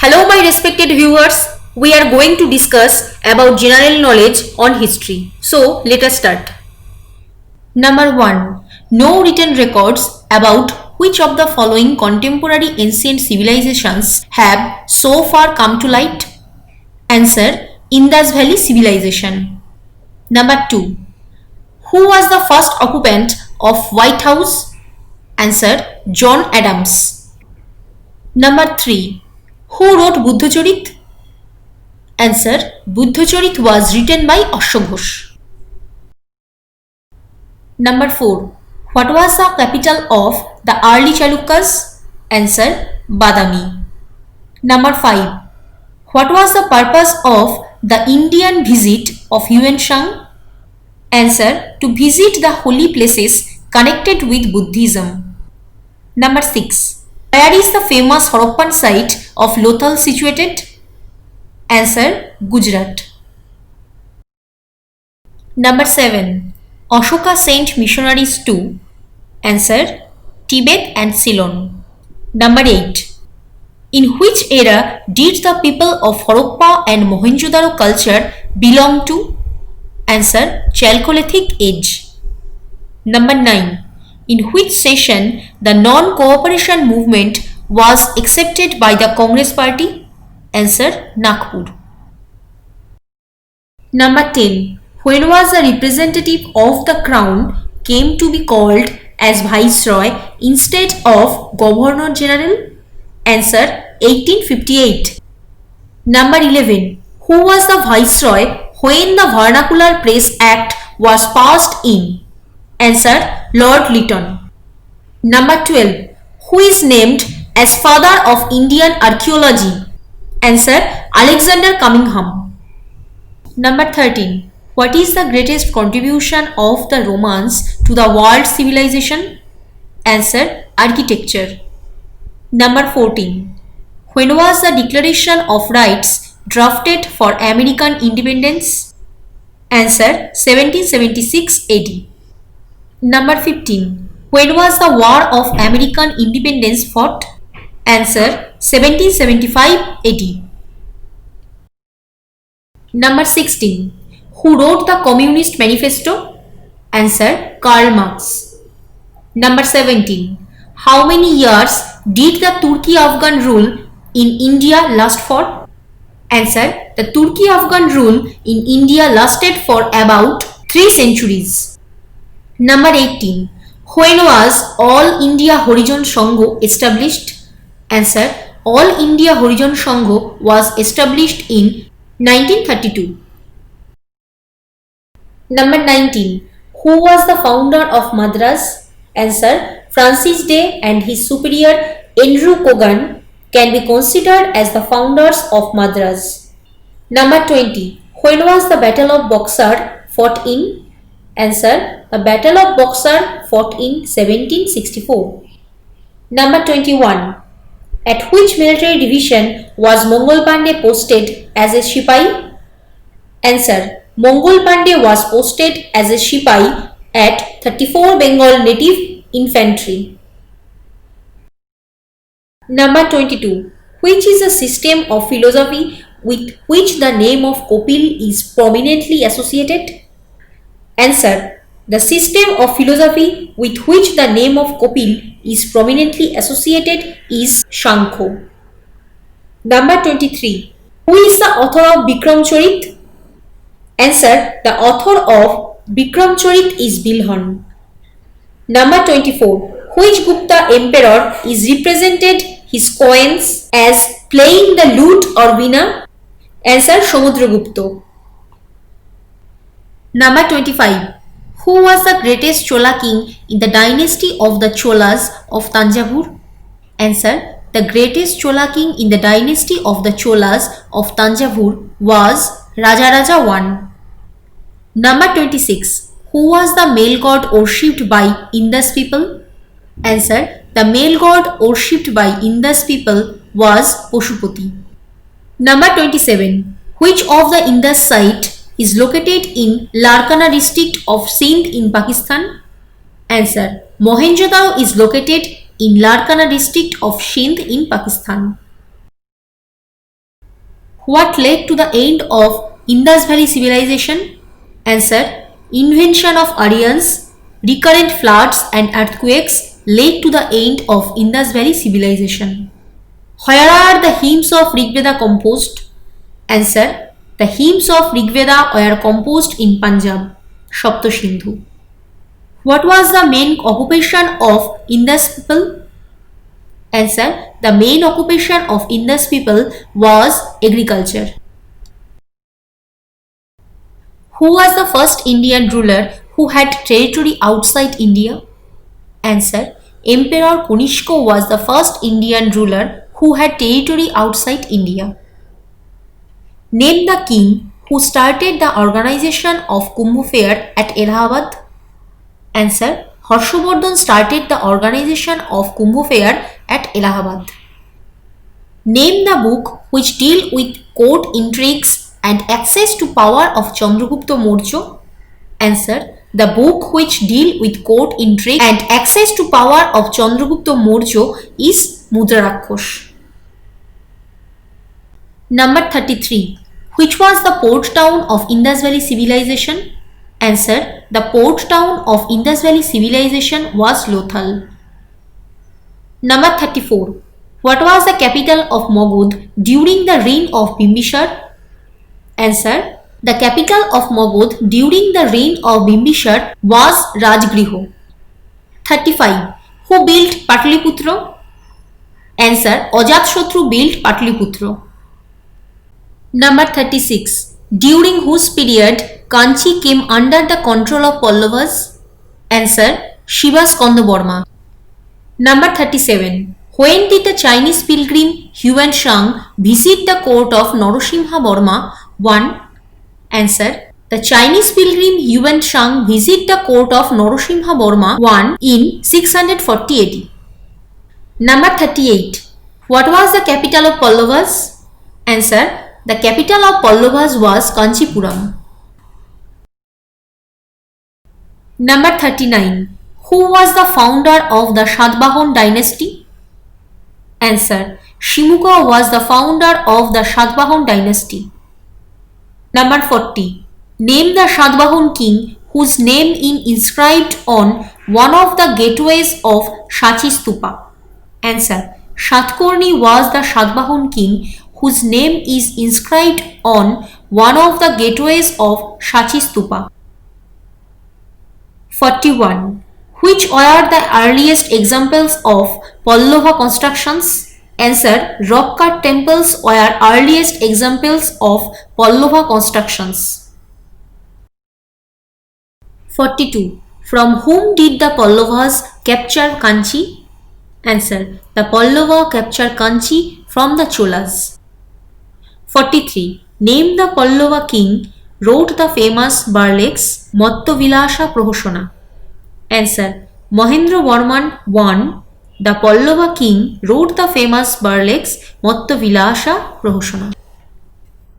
Hello my respected viewers, we are going to discuss about general knowledge on history. So let us start. Number 1. No written records about which of the following contemporary ancient civilizations have so far come to light? Answer: Indus Valley Civilization. Number 2. Who was the first occupant of White House? Answer: John Adams. Number 3. Who wrote Buddhacharit? Answer: Buddhacharit was written by Ashok Ghosh. Number 4. What was the capital of the early Chalukyas? Answer: Badami. Number 5. What was the purpose of the Indian visit of Yuan Shang? Answer: to visit the holy places connected with Buddhism. Number 6. Where is the famous Harappan site of Lothal situated? Answer: Gujarat. Number 7. Ashoka sent missionaries to? Answer: Tibet and Ceylon. Number 8. In which era did the people of Harappa and Mohenjo-daro culture belong to? Answer: Chalcolithic age. Number 9. In which session the non-cooperation movement was accepted by the Congress party? Answer: Nagpur. Number 10. When was the representative of the crown came to be called as Viceroy instead of Governor General? Answer: 1858. Number 11. Who was the Viceroy when the Vernacular Press Act was passed in? Answer: Lord Lytton. Number 12. Who is named as father of Indian archaeology? Answer: Alexander Cunningham. Number 13. What is the greatest contribution of the Romans to the world civilization? Answer: architecture. Number 14. When was the Declaration of Rights drafted for American independence? Answer: 1776 AD. Number 15. When was the War of American Independence fought? Answer: 1775 AD. Number 16. Who wrote the Communist Manifesto? Answer: Karl Marx. Number 17. How many years did the Turkey-Afghan rule in India last for? Answer: the Turkey-Afghan rule in India lasted for about 3 centuries. Number 18. When was All India Horijon Sangho established? Answer: All India Horijon Sangho was established in 1932. Number 19. Who was the founder of Madras? Answer: Francis Day and his superior Andrew Cogan can be considered as the founders of Madras. Number 20. When was the Battle of Buxar fought in? Answer: the Battle of Buxar fought in 1764. Number 21. At which military division was Mongol Pandey posted as a Sipahi? Answer: Mongol Pandey was posted as a Sipahi at 34 Bengal Native Infantry. Number 22. Which is a system of philosophy with which the name of Kopil is prominently associated? Answer: the system of philosophy with which the name of Kopil is prominently associated is Shankho. Number 23. Who is the author of Bikram Charit? Answer: the author of Bikram Charit is Bilhan. Number 24. Which Gupta emperor is represented his coins as playing the lute or veena? Answer: Samudragupta. Number 25. Who was the greatest Chola king in the dynasty of the Cholas of Tanjavur? Answer: the greatest Chola king in the dynasty of the Cholas of Tanjavur was Rajaraja I. Number 26. Who was the male god worshipped by Indus people? Answer: the male god worshipped by Indus people was Pashupati. Number 27. Which of the Indus site is located in Larkana district of Sindh in Pakistan? Answer: Mohenjo-daro is located in Larkana district of Sindh in Pakistan. What led to the end of Indus Valley civilization? Answer. Invention of Aryans, recurrent floods and earthquakes led to the end of Indus Valley civilization. Where are the hymns of Rigveda composed? Answer. The hymns of Rigveda were composed in Punjab, Saptasindhu. What was the main occupation of Indus people? Answer. The main occupation of Indus people was agriculture. Who was the first Indian ruler who had territory outside India? Answer. Emperor Kanishka was the first Indian ruler who had territory outside India. Name the king who started the organization of Kumbh Fair at Allahabad. Answer. Harshavardhan started the organization of Kumbh Fair at Allahabad. Name the book which deal with court intrigues and access to power of Chandragupta Maurya. Answer. The book which deal with court intrigue and access to power of Chandragupta Maurya is Mudra Rakhosh. Number 33. Which was the port town of Indus Valley civilization? Answer. The port town of Indus Valley civilization was Lothal. Number 34. What was the capital of Magध during the reign of Bimbishar? Answer. The capital of Magध during the reign of Bimbishar was Rajgriha. 35. Who built Patliputra? Answer. Ajatashatru built Patliputra. Number 36. During whose period Kanchi came under the control of Pallavas? Answer. Shivaskanda. Number 37. When did the Chinese pilgrim Huan visit the court of Narasimha Varma? 1. Answer. The Chinese pilgrim Huan visit the court of Narasimha Varma 1 in 640 AD. Number 38. What was the capital of Pallavas? Answer. The capital of Pallavas was Kanchipuram. Number 39. Who was the founder of the Satavahan dynasty? Answer. Shimuka was the founder of the Satavahan dynasty. Number 40. Name the Satavahan king whose name is inscribed on one of the gateways of Sachi Stupa. Answer. Satkarni was the Satavahan king whose name is inscribed on one of the gateways of Sachi Stupa. 41. Which were the earliest examples of Pallava constructions? Answer. Rock cut temples were earliest examples of Pallava constructions. 42. From whom did the Pallavas capture Kanchi? Answer. The Pallava captured Kanchi from the Cholas. 43. Name the Pallava king wrote the famous burlesque Mattavilasa Prohosana. Answer. Mahendra Varman I, the Pallava king, wrote the famous burlesque Mattavilasa Prohosana.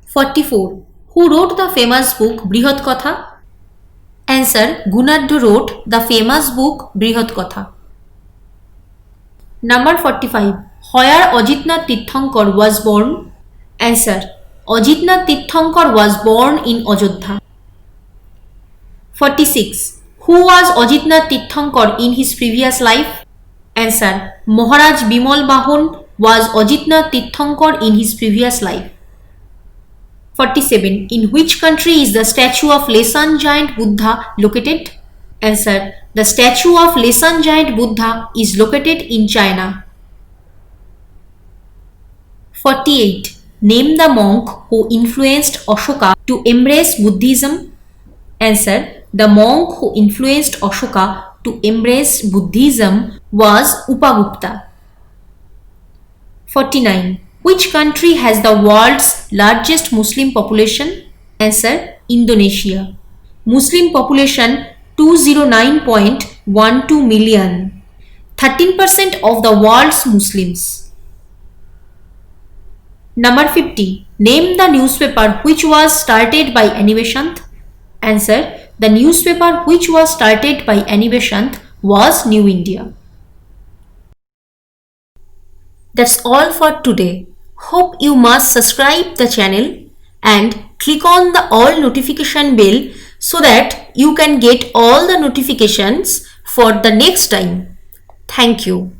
44. Who wrote the famous book Brihad Katha? Answer. Gunadra wrote the famous book Brihad Katha. Number 45. Where Ajitnath Tirthankar was born? Answer. Ajitnath Tirthankar was born in Ajodhya. 46. Who was Ajitnath Tirthankar in his previous life? Answer. Maharaj Bimal Bahan was Ajitnath Tirthankar in his previous life. 47. In which country is the statue of Lesan giant Buddha located? Answer. The statue of Lesan giant Buddha is located in China. 48. Name the monk who influenced Ashoka to embrace Buddhism. Answer. The monk who influenced Ashoka to embrace Buddhism was Upagupta. 49. Which country has the world's largest Muslim population? Answer. Indonesia. Muslim population 209.12 million. 13% of the world's Muslims. Number 50. Name the newspaper which was started by Ani Besant. Answer. The newspaper which was started by Ani Besant was New India. That's all for today. Hope you must subscribe the channel and click on the all notification bell so that you can get all the notifications for the next time. Thank you.